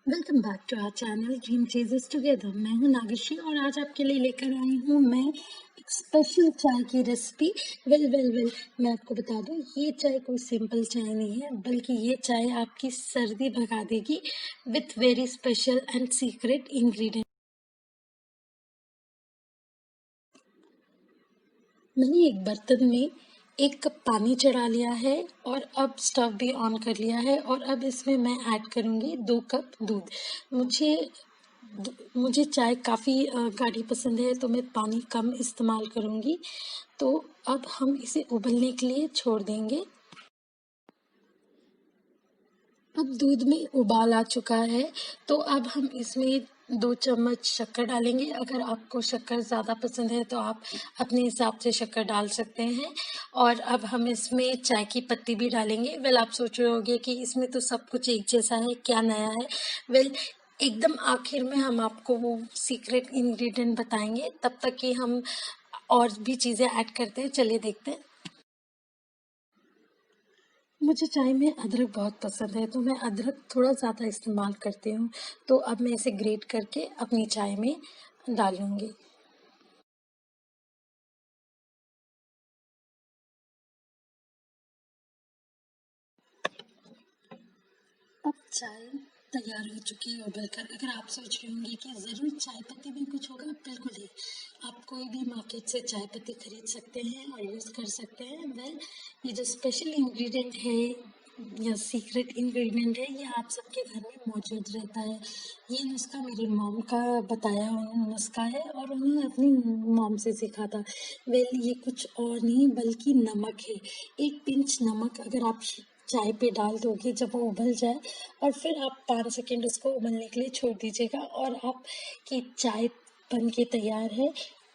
Welcome back to our channel dream chasers together. मैं हूं नागश्री और आज आपके लिए लेकर आई हूं मैं एक स्पेशल चाय की रेसिपी। वेल मैं आपको बता दूं, ये चाय कोई सिंपल चाय नहीं है, बल्कि ये चाय आपकी सर्दी भगा देगी with very special and secret ingredient. मैंने एक बर्तन में 1 कप पानी चढ़ा लिया है और अब स्टव भी ऑन कर लिया है और अब इसमें मैं ऐड करूँगी 2 कप दूध। मुझे चाय काफ़ी गाढ़ी पसंद है, तो मैं पानी कम इस्तेमाल करूँगी। तो अब हम इसे उबलने के लिए छोड़ देंगे। अब दूध में उबाल आ चुका है, तो अब हम इसमें 2 चम्मच शक्कर डालेंगे। अगर आपको शक्कर ज़्यादा पसंद है तो आप अपने हिसाब से शक्कर डाल सकते हैं। और अब हम इसमें चाय की पत्ती भी डालेंगे। आप सोच रहे होंगे कि इसमें तो सब कुछ एक जैसा है, क्या नया है। एकदम आखिर में हम आपको वो सीक्रेट इंग्रेडिएंट बताएंगे, तब तक कि हम और भी चीज़ें ऐड करते हैं। चलिए देखते हैं। मुझे चाय में अदरक बहुत पसंद है, तो मैं अदरक थोड़ा ज़्यादा इस्तेमाल करती हूँ। तो अब मैं इसे ग्रेट करके अपनी चाय में डालूँगी। अब चाय तैयार हो चुकी है उबल कर। अगर आप सोच रहे होंगे कि ज़रूर चाय पत्ती में कुछ होगा, बिल्कुल नहीं। आप कोई भी मार्केट से चाय पत्ती खरीद सकते हैं और यूज़ कर सकते हैं। ये जो स्पेशल इंग्रेडिएंट है या सीक्रेट इंग्रेडिएंट है, ये आप सबके घर में मौजूद रहता है। ये नुस्खा मेरी मॉम का बताया हुआ नुस्खा है और उन्होंने अपनी मॉम से सीखा था। ये कुछ और नहीं बल्कि नमक है। 1 पिंच नमक अगर आप चाय पे डाल दोगे, जब वो उबल जाए, और फिर आप 5 सेकेंड उसको उबलने के लिए छोड़ दीजिएगा और आपकी चाय बन के तैयार है।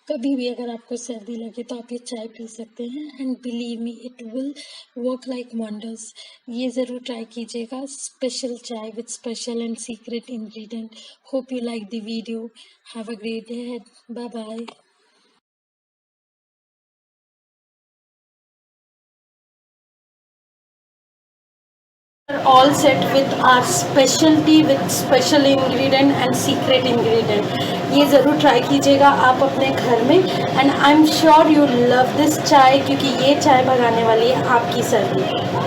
कभी भी अगर आपको सर्दी लगे तो आप ये चाय पी सकते हैं and believe me, it will work like wonders. ये ज़रूर ट्राई कीजिएगा। Special chai with special and secret ingredient. Hope you like the video. Have a great day. Bye bye. All set with our specialty with special ingredient and secret ingredient. ये ज़रूर try कीजिएगा आप अपने घर में and I am sure you love this चाय, क्योंकि ये चाय भगाने वाली है आपकी सर्दी।